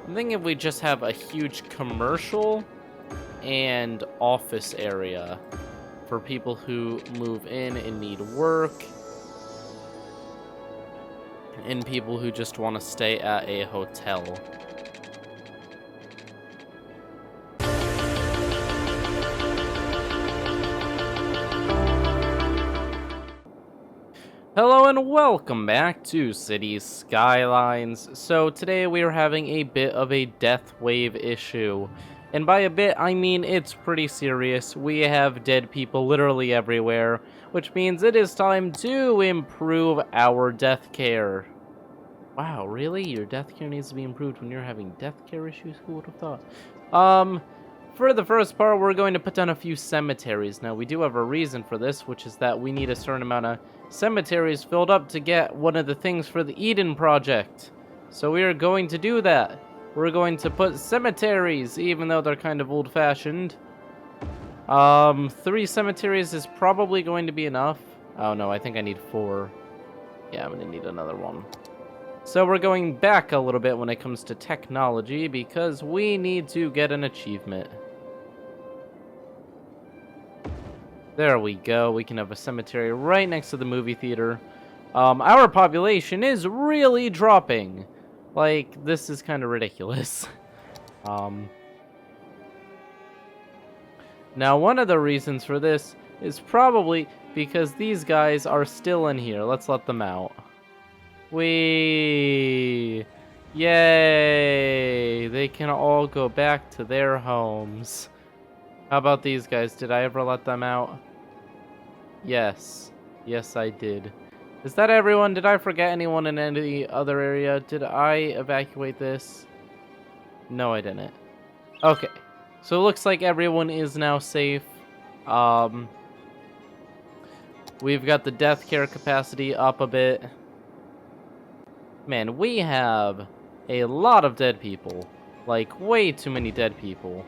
I'm thinking if we just have a huge commercial and office area for people who move in and need work, and people who just want to stay at a hotel. Hello and welcome back to Cities Skylines. So today we are having a bit of a death wave issue. And by a bit, I mean it's pretty serious. We have dead people literally everywhere, which means it is time to improve our death care. Wow, really? Your death care needs to be improved when you're having death care issues? Who would have thought? For the first part, we're going to put down a few cemeteries. Now, we do have a reason for this, which is that we need a certain amount of cemeteries filled up to get one of the things for the Eden project. So we are going to do that. We're going to put cemeteries, even though they're kind of old-fashioned. 3 cemeteries is probably going to be enough. Oh, no, I think I need 4. Yeah, I'm going to need another one. So we're going back a little bit when it comes to technology because we need to get an achievement. There we go. We can have a cemetery right next to the movie theater. Our population is really dropping. Like, this is kind of ridiculous. Now, one of the reasons for this is probably because these guys are still in here. Let's let them out. Yay! They can all go back to their homes. How about these guys? Did I ever let them out? Yes. Yes, I did. Is that everyone? Did I forget anyone in any other area? Did I evacuate this? No, I didn't. Okay. So it looks like everyone is now safe. We've got the death care capacity up a bit. Man, we have a lot of dead people. Like, way too many dead people.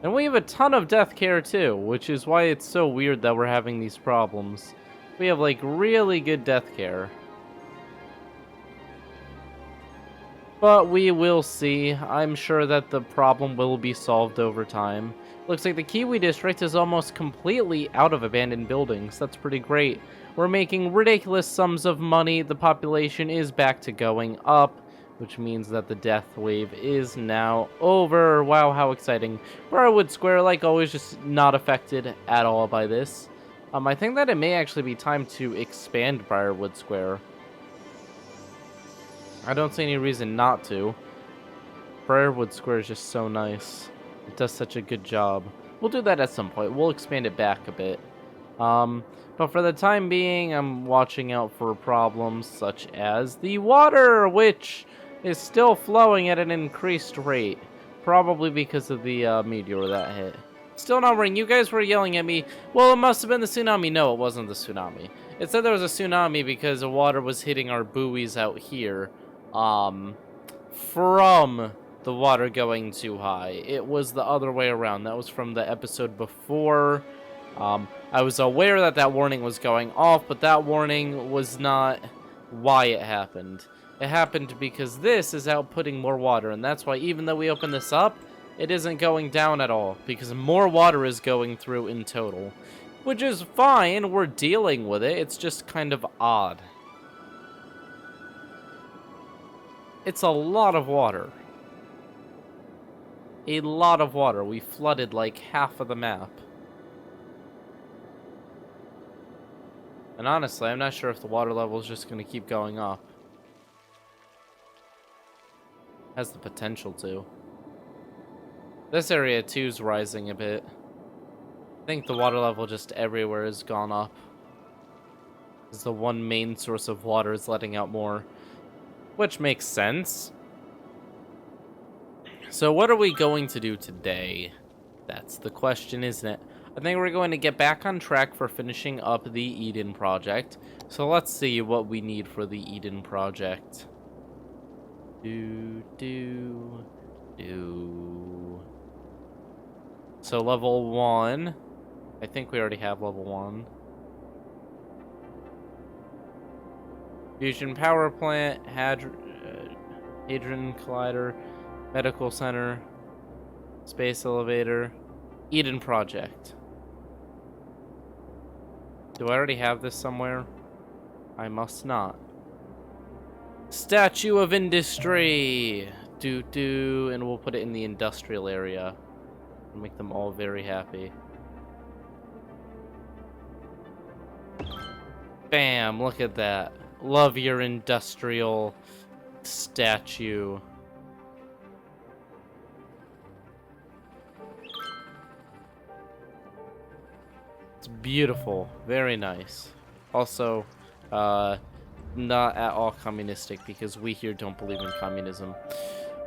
And we have a ton of death care too, which is why it's so weird that we're having these problems. We have, like, really good death care. But we will see. I'm sure that the problem will be solved over time. Looks like the Kiwi district is almost completely out of abandoned buildings. That's pretty great. We're making ridiculous sums of money. The population is back to going up, which means that the death wave is now over. Wow, how exciting. Briarwood Square, like always, just not affected at all by this. I think that it may actually be time to expand Briarwood Square. I don't see any reason not to. Briarwood Square is just so nice. It does such a good job. We'll do that at some point. We'll expand it back a bit. But for the time being, I'm watching out for problems such as the water, which is still flowing at an increased rate. Probably because of the meteor that hit. Still not ring. You guys were yelling at me. Well, it must have been the tsunami. No, it wasn't the tsunami. It said there was a tsunami because the water was hitting our buoys out here. From the water going too high. It was the other way around. That was from the episode before. I was aware that that warning was going off, but that warning was not why it happened. It happened because this is outputting more water, and that's why even though we open this up, it isn't going down at all, because more water is going through in total. Which is fine, we're dealing with it, it's just kind of odd. It's a lot of water. A lot of water. We flooded like half of the map. And honestly, I'm not sure if the water level is just going to keep going up. Has the potential to. This area too is rising a bit. I think the water level just everywhere has gone up. Because the one main source of water is letting out more. Which makes sense. So what are we going to do today? That's the question, isn't it? I think we're going to get back on track for finishing up the Eden project. So let's see what we need for the Eden project. So level 1. I think we already have level 1. Fusion power plant, Hadron Collider, Medical Center, Space Elevator, Eden Project. Do I already have this somewhere? I must not. Statue of Industry! And we'll put it in the industrial area. Make them all very happy. Bam, look at that. Love your industrial statue. It's beautiful. Very nice. Also, not at all communistic, because we here don't believe in communism.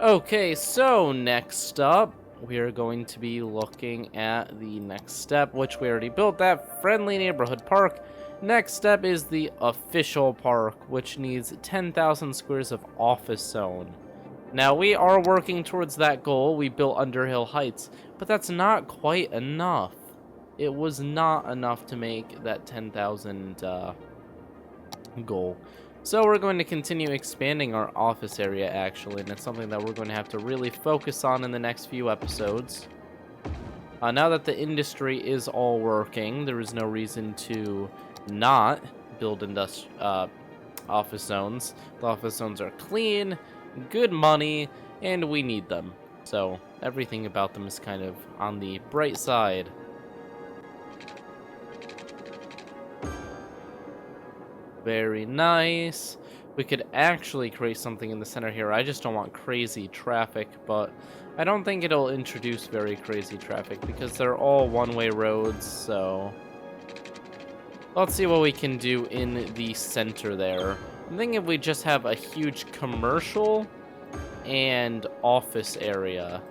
Okay, so next up, we are going to be looking at the next step, which we already built, that friendly neighborhood park. Next step is the official park, which needs 10,000 squares of office zone. Now, we are working towards that goal. We built Underhill Heights, but that's not quite enough. It was not enough to make that 10,000 goal. So we're going to continue expanding our office area, actually, and it's something that we're going to have to really focus on in the next few episodes. Now that the industry is all working, there is no reason to not build office zones. The office zones are clean, good money, and we need them. So everything about them is kind of on the bright side. Very nice. We could actually create something in the center here. I just don't want crazy traffic, but I don't think it'll introduce very crazy traffic because they're all one-way roads, so let's see what we can do in the center there. I'm thinking if we just have a huge commercial and office area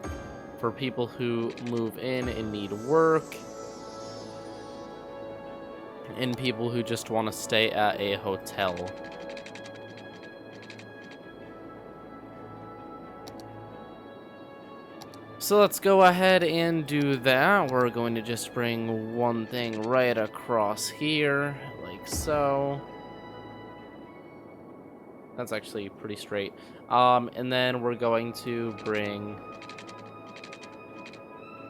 for people who move in and need work, and people who just want to stay at a hotel. So let's go ahead and do that. We're going to just bring one thing right across here, like so. That's actually pretty straight. And then we're going to bring...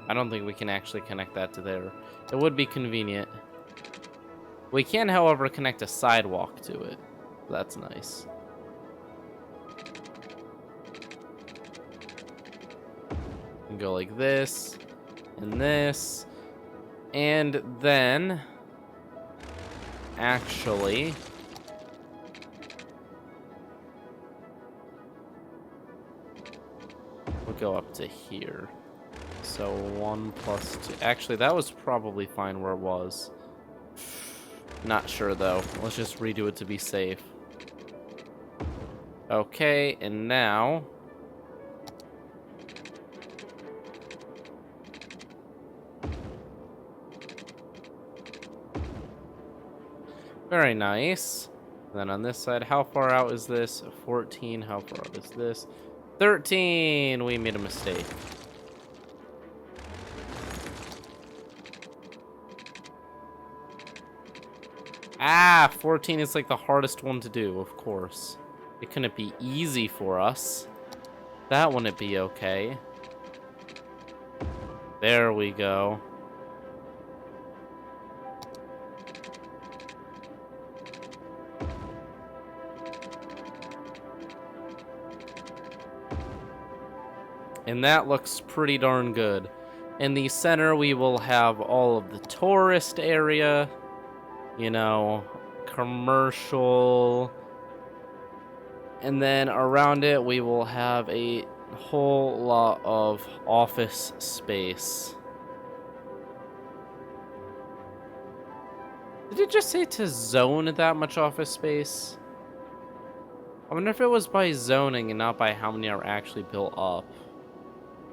I don't think we can actually connect that to there. It would be convenient. We can, however, connect a sidewalk to it. That's nice. And go like this, and this, and then actually we'll go up to here. So 1 plus 2. Actually, that was probably fine where it was. Not sure though. Let's just redo it to be safe. Okay, and now very nice. And then on this side, how far out is this? 14. How far out is this? 13. We made a mistake. Ah, 14 is like the hardest one to do, of course. It couldn't be easy for us. That wouldn't be okay. There we go. And that looks pretty darn good. In the center, we will have all of the tourist area. You know, commercial, and then around it we will have a whole lot of office space. Did it just say to zone that much office space? I wonder if it was by zoning and not by how many are actually built up,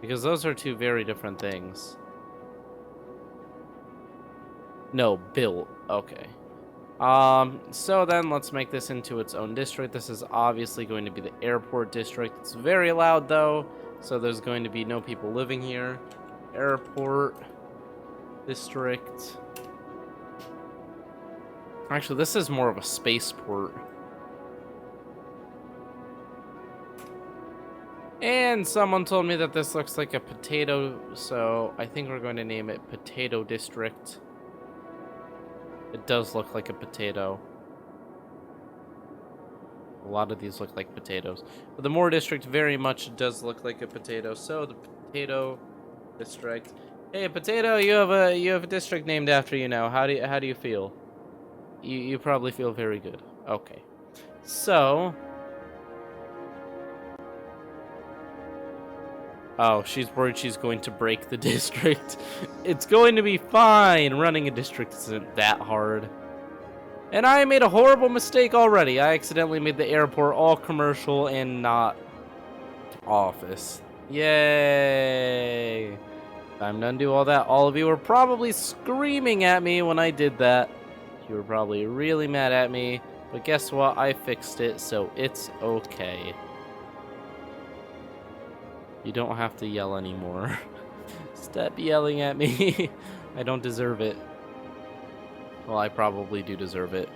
because those are two very different things. No, built. Okay. So then let's make this into its own district. This is obviously going to be the airport district. It's very loud though, so there's going to be no people living here. Airport district. Actually, this is more of a spaceport. And someone told me that this looks like a potato, so I think we're going to name it Potato District. It does look like a potato. A lot of these look like potatoes. But the Moore District very much does look like a potato, so the Potato District. Hey, Potato, you have a district named after you now. How do you feel? You probably feel very good. Okay. So, oh, she's worried she's going to break the district. It's going to be fine. Running a district isn't that hard. And I made a horrible mistake already. I accidentally made the airport all commercial and not office. Yay. Time to undo all that. All of you were probably screaming at me when I did that. You were probably really mad at me. But guess what? I fixed it, so it's okay. You don't have to yell anymore. Stop yelling at me. I don't deserve it. Well, I probably do deserve it.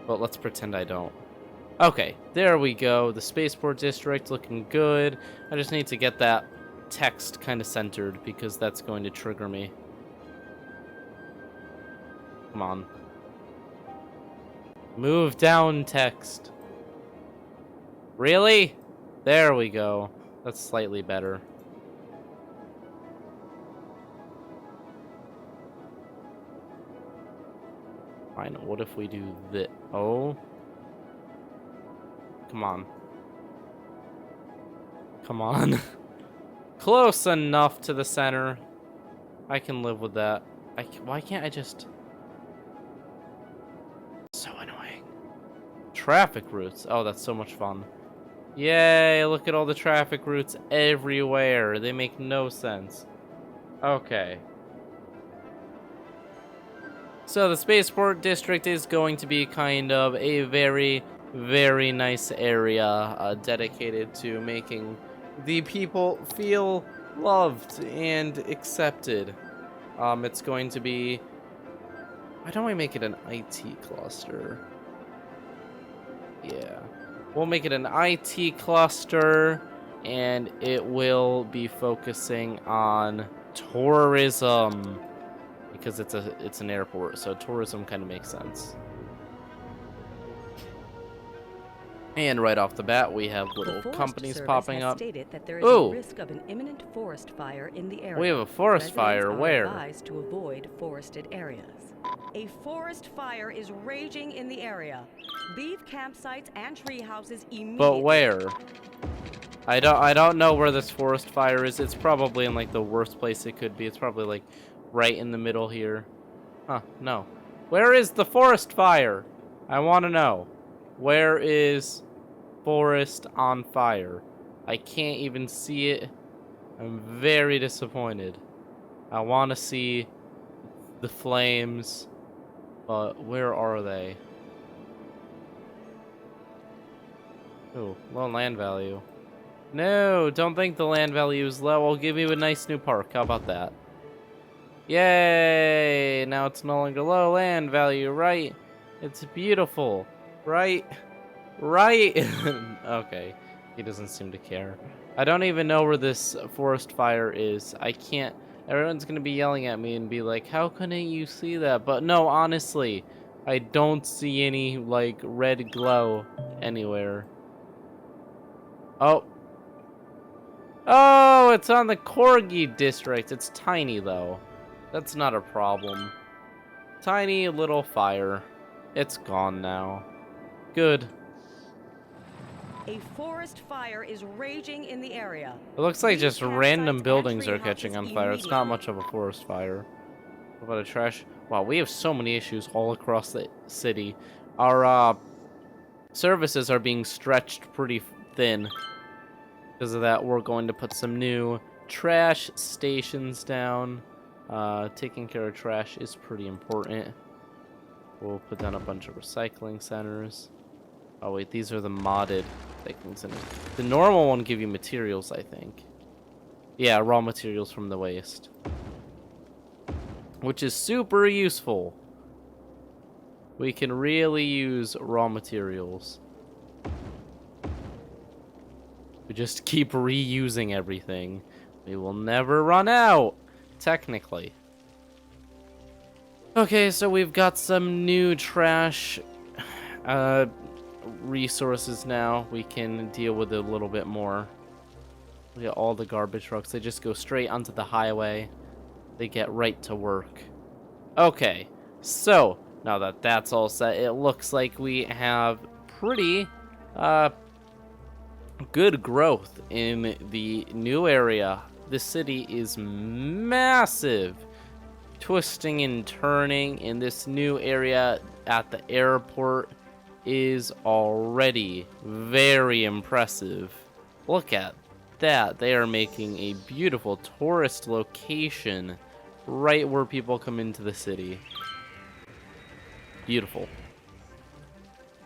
But let's pretend I don't. Okay, there we go. The spaceport district looking good. I just need to get that text kind of centered because that's going to trigger me. Come on. Move down, text. Really? There we go. That's slightly better. Fine, what if we do this? Oh. Come on. Come on. Close enough to the center. I can live with that. Why can't I just... So annoying. Traffic routes. Oh, that's so much fun. Yay, look at all the traffic routes everywhere. They make no sense. Okay. So the spaceport district is going to be kind of a very, very nice area dedicated to making the people feel loved and accepted. It's going to be... Why don't we make it an IT cluster? Yeah. We'll make it an IT cluster, and it will be focusing on tourism. Because it's an airport, so tourism kind of makes sense. And right off the bat, we have little companies popping up. Stated that there is a risk of an imminent forest fire in the area. We have a forest fire. Where? Advised to avoid forested areas. A forest fire is raging in the area. Leave campsites and tree houses immediately. But where? I don't know where this forest fire is. It's probably in like the worst place it could be. It's probably like right in the middle here. Huh, no. Where is the forest fire? I want to know. Where is forest on fire? I can't even see it. I'm very disappointed. I want to see the flames, but where are they? Oh, low land value. No, don't think the land value is low. I'll give you a nice new park. How about that? Yay! Now it's no longer low land value, right? It's beautiful, right? Right? Okay, he doesn't seem to care. I don't even know where this forest fire is. I can't... Everyone's gonna be yelling at me and be like, how couldn't you see that? But no, honestly, I don't see any, like, red glow anywhere. Oh. Oh, it's on the Corgi district. It's tiny, though. That's not a problem. Tiny little fire. It's gone now. Good. A forest fire is raging in the area. It looks like just random buildings are catching on fire. It's not much of a forest fire. What about a trash? Wow, we have so many issues all across the city. Our services are being stretched pretty thin. Because of that, we're going to put some new trash stations down. Taking care of trash is pretty important. We'll put down a bunch of recycling centers. Oh wait, these are the modded recycling centers. The normal one give you materials, I think. Yeah, raw materials from the waste. Which is super useful. We can really use raw materials. We just keep reusing everything. We will never run out, technically. Okay, so we've got some new trash resources now. We can deal with it a little bit more. Look at all the garbage trucks. They just go straight onto the highway. They get right to work. Okay, so now that that's all set, it looks like we have pretty good growth in the new area. The city is massive. Twisting and turning in this new area at the airport is already very impressive. Look at that. They are making a beautiful tourist location right where people come into the city. Beautiful.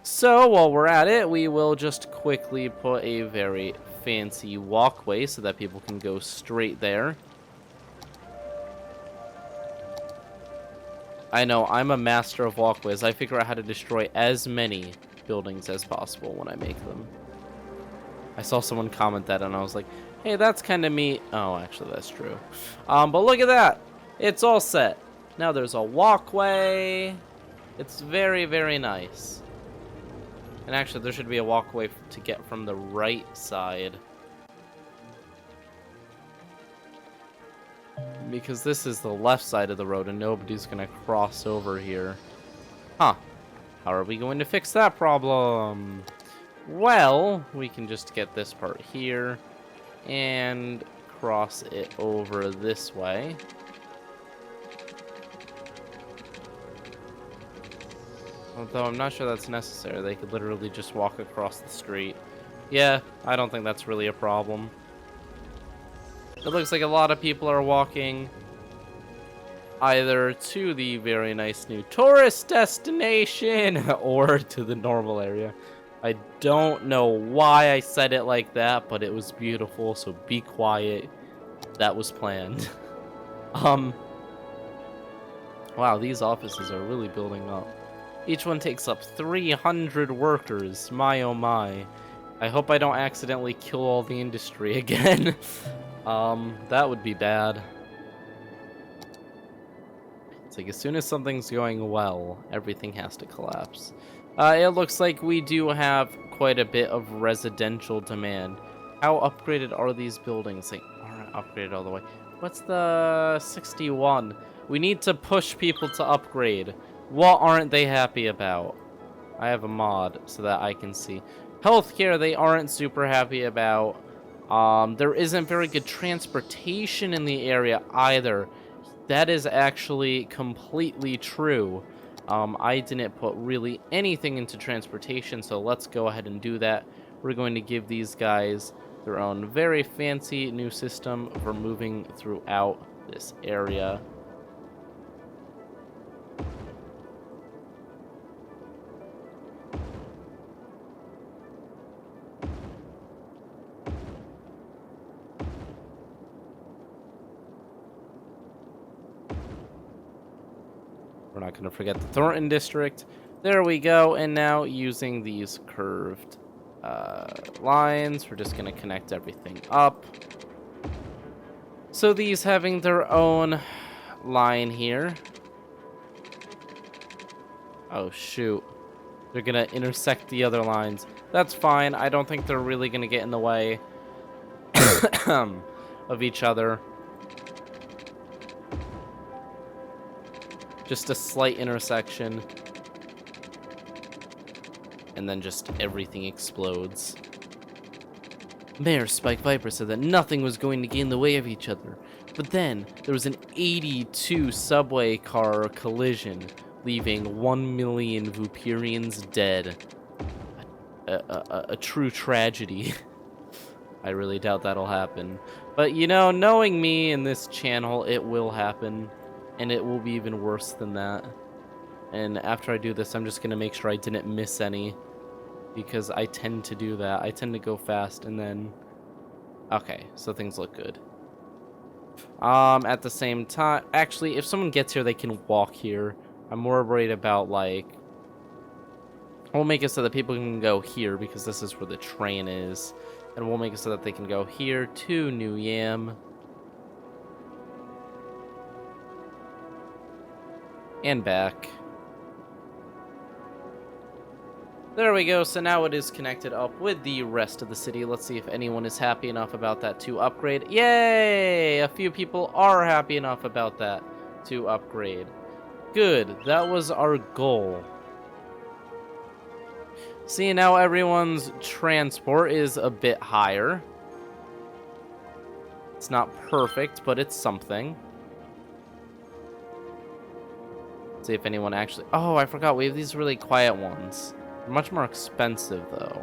So while we're at it, we will just quickly put a very fancy walkway so that people can go straight there. I know, I'm a master of walkways. I figure out how to destroy as many buildings as possible when I make them. I saw someone comment that and I was like, hey, that's kind of me. Oh, actually, that's true. But look at that. It's all set. Now there's a walkway. It's very, very nice. And actually, there should be a walkway to get from the right side. Because this is the left side of the road and nobody's going to cross over here. Huh. How are we going to fix that problem? Well, we can just get this part here and cross it over this way. Although I'm not sure that's necessary. They could literally just walk across the street. Yeah, I don't think that's really a problem. It looks like a lot of people are walking either to the very nice new tourist destination or to the normal area. I don't know why I said it like that, but it was beautiful, so be quiet. That was planned. Wow, these offices are really building up. Each one takes up 300 workers. My oh my. I hope I don't accidentally kill all the industry again. That would be bad. It's like as soon as something's going well, everything has to collapse. It looks like we do have quite a bit of residential demand. How upgraded are these buildings? They aren't upgraded all the way. What's the 61? We need to push people to upgrade. What aren't they happy about? I have a mod so that I can see. Healthcare, they aren't super happy about. There isn't very good transportation in the area either. That is actually completely true. I didn't put really anything into transportation, so let's go ahead and do that. We're going to give these guys their own very fancy new system for moving throughout this area. We're not going to forget the Thornton district. There we go. And now using these curved lines, we're just going to connect everything up. So these having their own line here. Oh, shoot. They're going to intersect the other lines. That's fine. I don't think they're really going to get in the way of each other. Just a slight intersection. And then just everything explodes. Mayor Spike Viper said that nothing was going to get in the way of each other. But then, there was an 82 subway car collision, leaving 1 million Vooperians dead. A true tragedy. I really doubt that'll happen. But you know, knowing me and this channel, it will happen. And it will be even worse than that. And after I do this, I'm just going to make sure I didn't miss any. Because I tend to do that. I tend to go fast and then... Okay, so things look good. At the same time... Actually, if someone gets here, they can walk here. I'm more worried about, like... We'll make it so that people can go here because this is where the train is. And we'll make it so that they can go here to NZXT. And back. There we go, so now it is connected up with the rest of the city. Let's see if anyone is happy enough about that to upgrade. Yay! A few people are happy enough about that to upgrade. Good, that was our goal. See, now everyone's transport is a bit higher. It's not perfect, but it's something. See if anyone actually... Oh, I forgot, we have these really quiet ones. Much more expensive, though.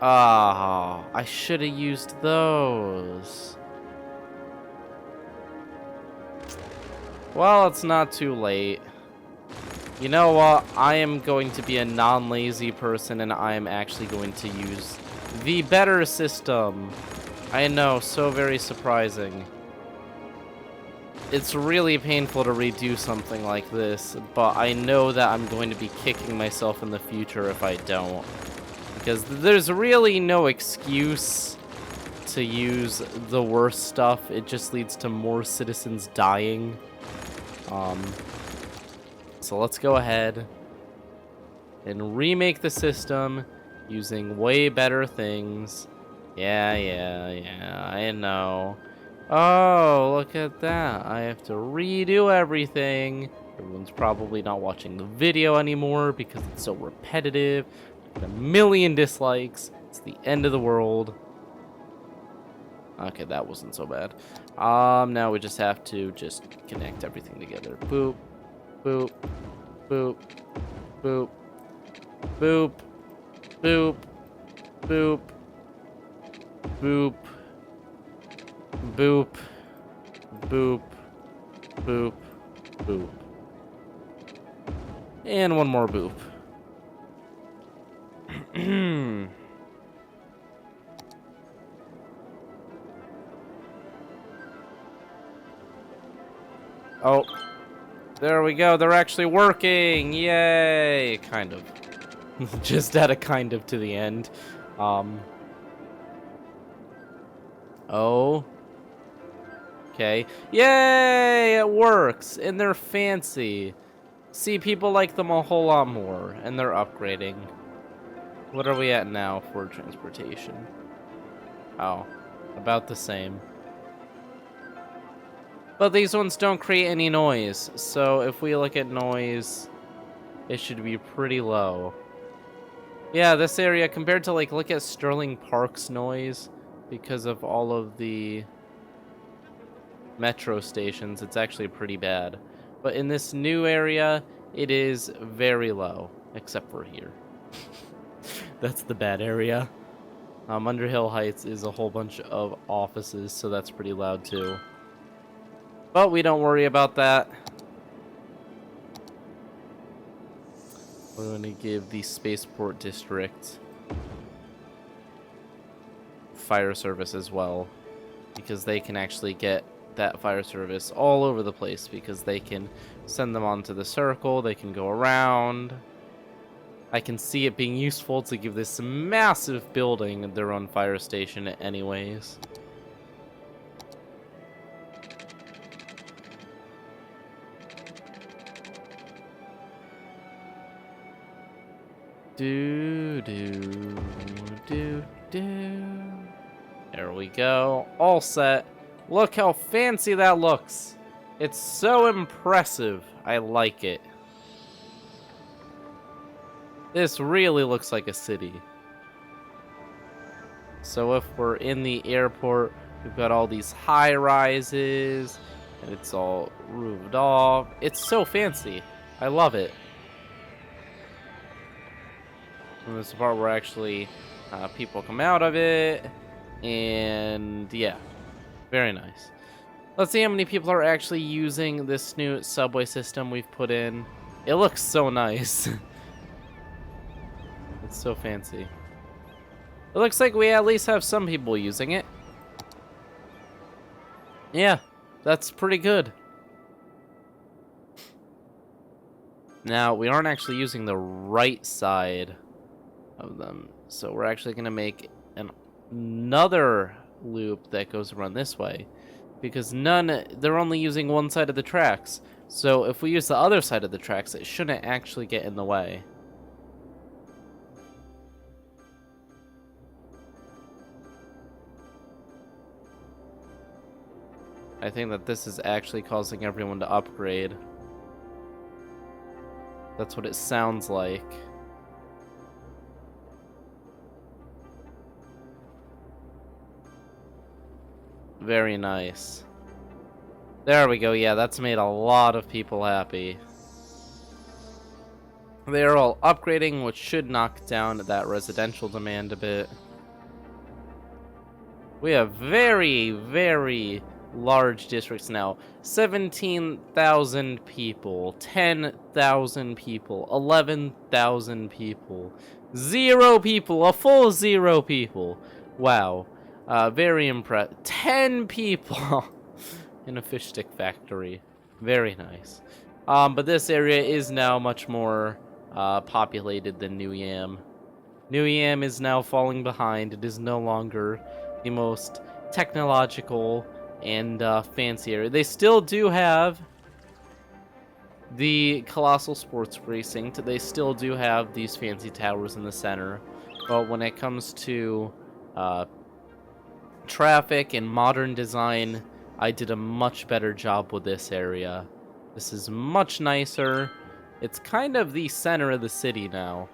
Ah, I should have used those. Well, it's not too late. You know what? I am going to be a non-lazy person, and I am actually going to use the better system. I know, so very surprising. It's really painful to redo something like this, but I know that I'm going to be kicking myself in the future if I don't. Because there's really no excuse to use the worst stuff. It just leads to more citizens dying. So let's go ahead and remake the system using way better things. Yeah, I know. Oh, look at that. I have to redo everything. Everyone's probably not watching the video anymore because it's so repetitive. A million dislikes. It's the end of the world. Okay, that wasn't so bad. Now we just have to just connect everything together. Boop, boop, boop, boop, boop, boop, boop, boop. Boop, boop, boop, boop. And one more boop. Oh, there we go. They're actually working. Yay. Kind of. Just add a kind of to the end. Oh. Okay. Yay! It works! And they're fancy. See, people like them a whole lot more, and they're upgrading. What are we at now for transportation? Oh, about the same. But these ones don't create any noise, so if we look at noise, it should be pretty low. Yeah, this area, compared to, like, look at Sterling Park's noise, because of all of the metro stations, it's actually pretty bad. But in this new area, it is very low, except for here. That's the bad area. Underhill Heights is a whole bunch of offices, so that's pretty loud too. But we don't worry about that. We're going to give the Spaceport District fire service as well, because they can actually get that fire service all over the place, because they can send them onto the circle, they can go around. I can see it being useful to give this massive building their own fire station anyways. Do. There we go. All set. Look how fancy that looks. It's so impressive. I like it. This really looks like a city. So if we're in the airport, we've got all these high rises, and it's all roofed off. It's so fancy. I love it. And this is the part where actually people come out of it, and yeah. Very nice. Let's see how many people are actually using this new subway system we've put in. It looks so nice. It's so fancy. It looks like we at least have some people using it. Yeah, that's pretty good. Now, we aren't actually using the right side of them. So we're actually going to make another loop that goes around this way. Because they're only using one side of the tracks. So if we use the other side of the tracks, it shouldn't actually get in the way. I think that this is actually causing everyone to upgrade. That's what it sounds like. Very nice. There we go. Yeah, that's made a lot of people happy. They are all upgrading, which should knock down that residential demand a bit. We have very, very large districts now. 17,000 people, 10,000 people, 11,000 people, 0 people, a full 0 people. Wow. Very impressed. 10 people in a fish stick factory. Very nice. But this area is now much more populated than NZXT. NodeCraft is now falling behind. It is no longer the most technological and fancy area. They still do have the Colossal Sports Precinct. They still do have these fancy towers in the center. But when it comes to traffic and modern design, I did a much better job with this area. This is much nicer. It's kind of the center of the city now.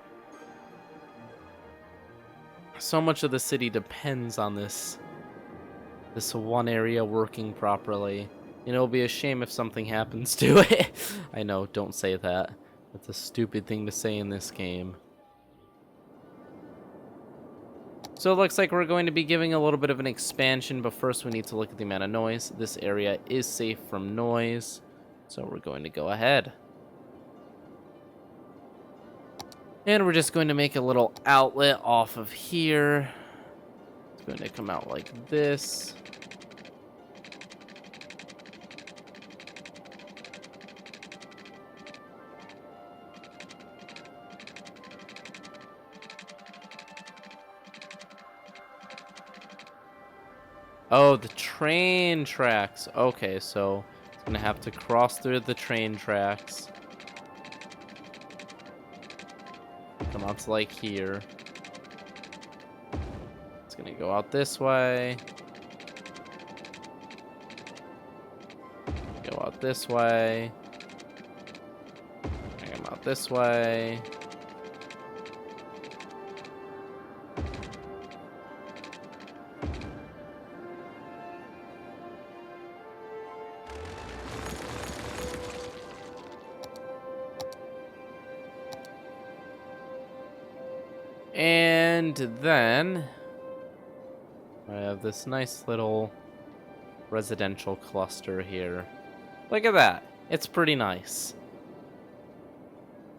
So much of the city depends on this one area working properly. You know, it'll be a shame if something happens to it. I know, don't say that. That's a stupid thing to say in this game. So it looks like we're going to be giving a little bit of an expansion, but first we need to look at the amount of noise. This area is safe from noise, so we're going to go ahead. And we're just going to make a little outlet off of here. It's going to come out like this. Oh, the train tracks. Okay, so it's gonna have to cross through the train tracks. Come out to like here. It's gonna go out this way. Go out this way. Come out this way. And then I have this nice little residential cluster here. Look at that. It's pretty nice.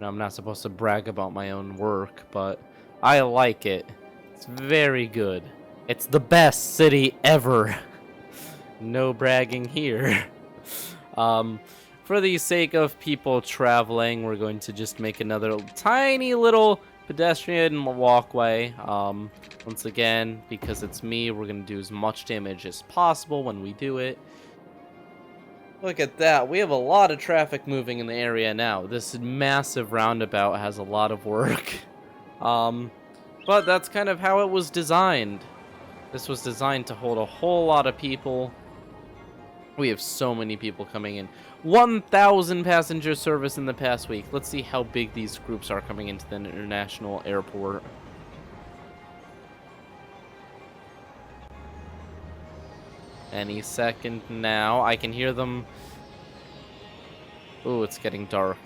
Now, I'm not supposed to brag about my own work, but I like it. It's very good. It's the best city ever. No bragging here. For the sake of people traveling, we're going to just make another tiny little pedestrian walkway. Once again, because it's me, we're gonna do as much damage as possible when we do it. Look at that. We have a lot of traffic moving in the area now. This massive roundabout has a lot of work. But that's kind of how it was designed. This was designed to hold a whole lot of people. We have so many people coming in. 1,000 passenger service in the past week. Let's see how big these groups are coming into the international airport. Any second now. I can hear them. Ooh, it's getting dark.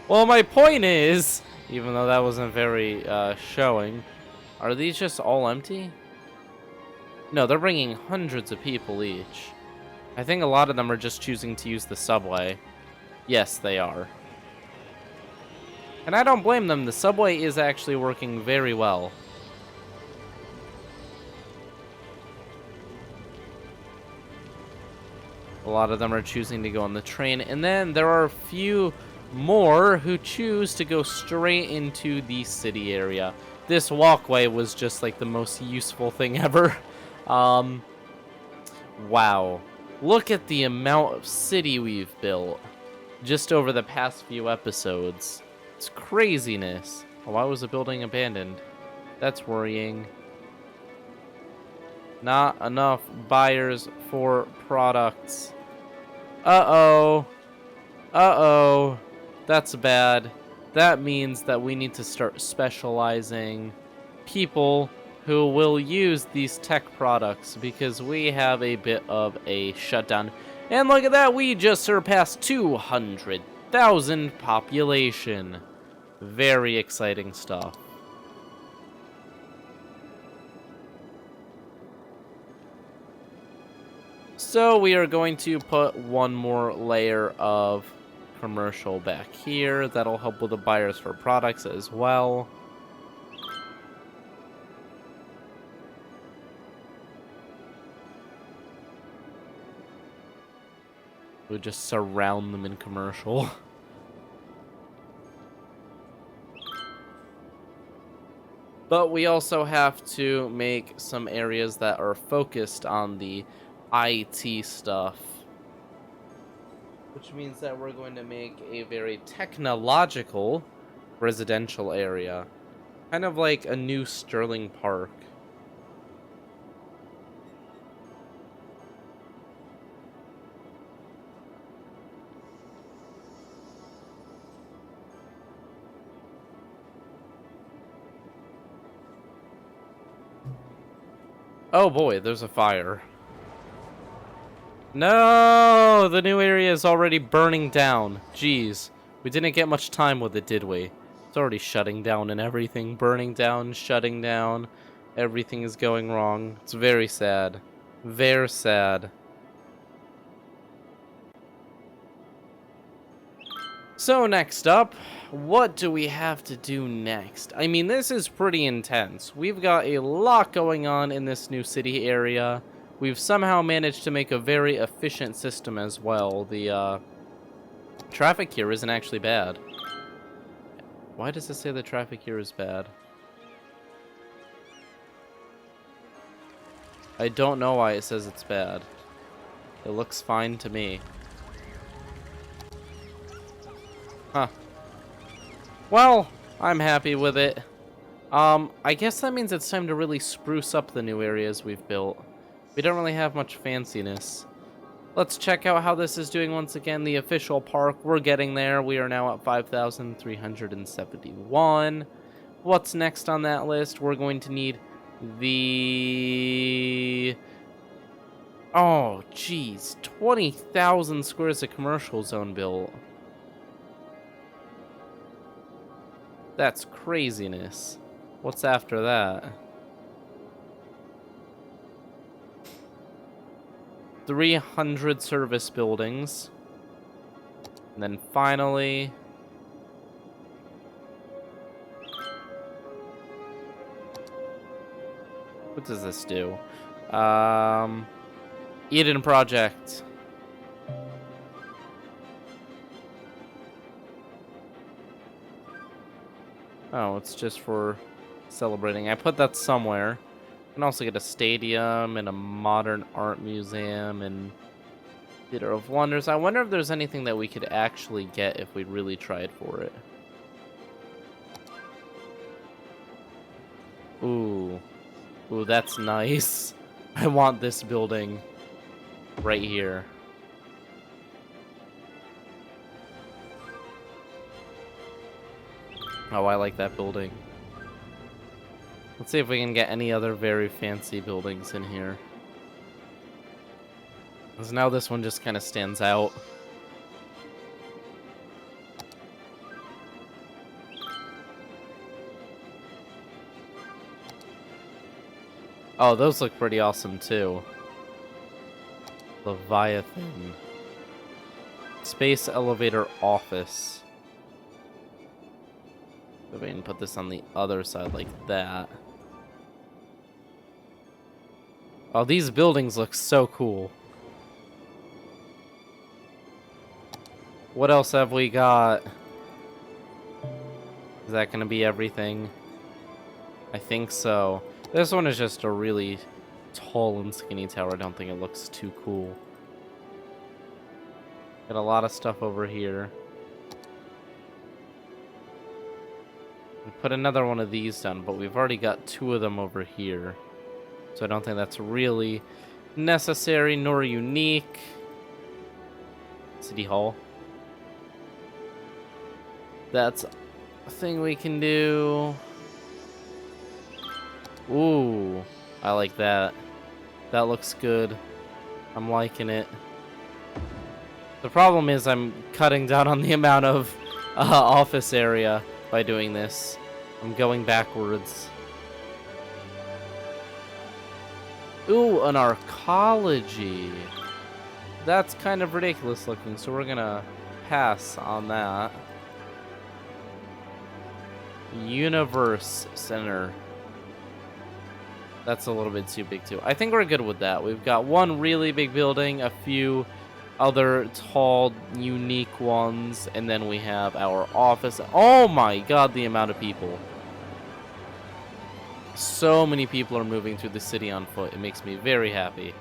Well, my point is, even though that wasn't very showing, are these just all empty? No, they're bringing hundreds of people each. I think a lot of them are just choosing to use the subway. Yes, they are. And I don't blame them. The subway is actually working very well. A lot of them are choosing to go on the train. And then there are a few more who choose to go straight into the city area. This walkway was just like the most useful thing ever. Wow. Look at the amount of city we've built just over the past few episodes. It's craziness. Oh, why was the building abandoned? That's worrying. Not enough buyers for products. Uh-oh. Uh-oh. That's bad. That means that we need to start specializing people who will use these tech products because we have a bit of a shutdown. And look at that, we just surpassed 200,000 population. Very exciting stuff. So we are going to put one more layer of commercial back here. That'll help with the buyers for products as well. We'll just surround them in commercial. But we also have to make some areas that are focused on the IT stuff. Which means that we're going to make a very technological residential area. Kind of like a new Sterling Park. Oh boy, there's a fire. No, the new area is already burning down. Jeez, we didn't get much time with it, did we? It's already shutting down and everything. Burning down, shutting down. Everything is going wrong. It's very sad. Very sad. So next up, what do we have to do next? I mean, this is pretty intense. We've got a lot going on in this new city area. We've somehow managed to make a very efficient system as well. The traffic here isn't actually bad. Why does it say the traffic here is bad? I don't know why it says it's bad. It looks fine to me. Huh. Well, I'm happy with it. I guess that means it's time to really spruce up the new areas we've built. We don't really have much fanciness. Let's check out how this is doing once again. The official park, we're getting there. We are now at 5,371. What's next on that list? We're going to need the... Oh, geez. 20,000 squares of commercial zone built. That's craziness. What's after that? 300 service buildings. And then finally... What does this do? Eden Project. Oh, it's just for celebrating. I put that somewhere. You can also get a stadium and a modern art museum and Theater of Wonders. I wonder if there's anything that we could actually get if we really tried for it. Ooh. Ooh, that's nice. I want this building right here. Oh, I like that building. Let's see if we can get any other very fancy buildings in here. Because now this one just kind of stands out. Oh, those look pretty awesome too. Leviathan. Space Elevator Office. If we can put this on the other side like that. Oh, these buildings look so cool. What else have we got? Is that gonna be everything? I think so. This one is just a really tall and skinny tower. I don't think it looks too cool. Got a lot of stuff over here. We put another one of these down, but we've already got 2 of them over here. So I don't think that's really necessary nor unique. City Hall. That's a thing we can do. Ooh, I like that. That looks good. I'm liking it. The problem is I'm cutting down on the amount of office area by doing this. I'm going backwards. Ooh, an arcology. That's kind of ridiculous looking, so we're gonna pass on that. Universe Center. That's a little bit too big too. I think we're good with that. We've got one really big building, a few other tall, unique ones, and then we have our office. Oh my god, the amount of people. So many people are moving through the city on foot. It makes me very happy.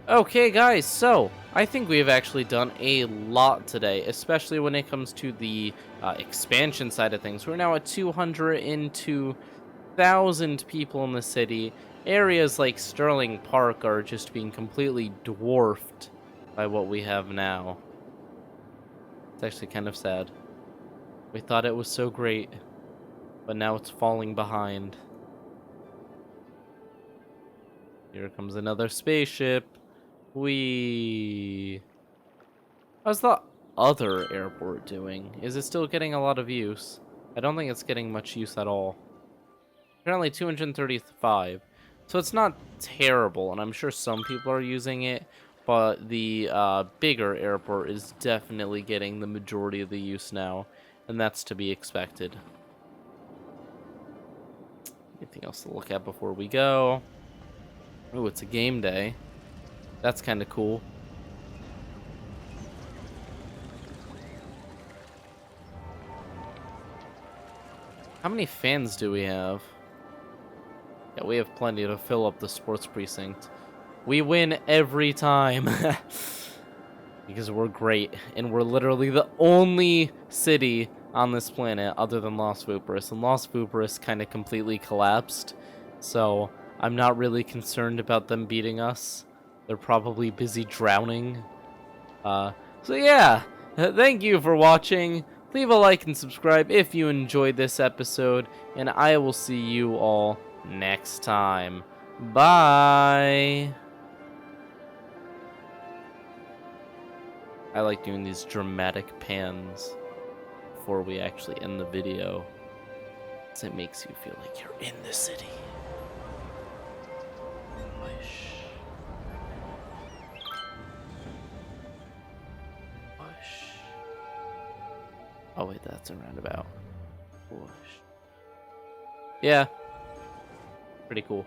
Okay, guys, so I think we've actually done a lot today, especially when it comes to the expansion side of things. We're now at 202,000 people in the city. Areas like Sterling Park are just being completely dwarfed by what we have now. It's actually kind of sad. We thought it was so great, but now it's falling behind. Here comes another spaceship. How's the other airport doing? Is it still getting a lot of use? I don't think it's getting much use at all. Apparently 235. So it's not terrible, and I'm sure some people are using it, but the bigger airport is definitely getting the majority of the use now, and that's to be expected. Anything else to look at before we go? Oh, it's a game day. That's kind of cool. How many fans do we have? Yeah, we have plenty to fill up the sports precinct. We win every time. Because we're great. And we're literally the only city on this planet other than Los Vooperis. And Los Vooperis kind of completely collapsed. So I'm not really concerned about them beating us. They're probably busy drowning. So yeah, thank you for watching. Leave a like and subscribe if you enjoyed this episode, and I will see you all next time. Bye! I like doing these dramatic pans before we actually end the video, because it makes you feel like you're in the city. Oh wait, that's a roundabout. Yeah. Pretty cool.